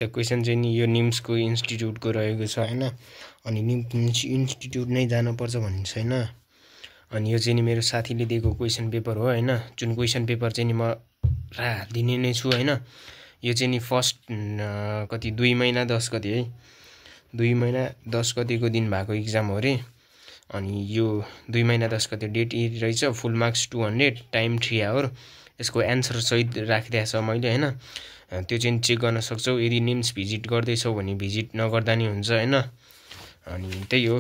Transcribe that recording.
त्यो क्वेसन चाहिँ नि यो निम्सको इन्स्टिट्युटको रहेको छ हैन। अनि निम्स इन्स्टिट्युट नै जानुपर्छ भन्ने छैन। अनि यो चाहिँ नि मेरो साथीले दिएको क्वेसन पेपर हो हैन। जुन क्वेसन पेपर चाहिँ नि म दिने नै छु हैन। यो चाहिँ नि फर्स्ट कति 2 महिना 10 गते है, 2 महिना 10 गतेको दिन भएको इक्जाम हो रे। अनि यो 2 महिना 10 गते डेट रहेछ। फुल मार्क्स 200, टाइम 3 आवर। यसको एन्सर सहित राखिदिएको छ मैले हैन। त्यो चाहिँ चेक गर्न सक्छौ। यदि निम्स भिजिट गर्दैछौ भने भिजिट नगर्दा नि हुन्छ हैन। अनि त्यही हो।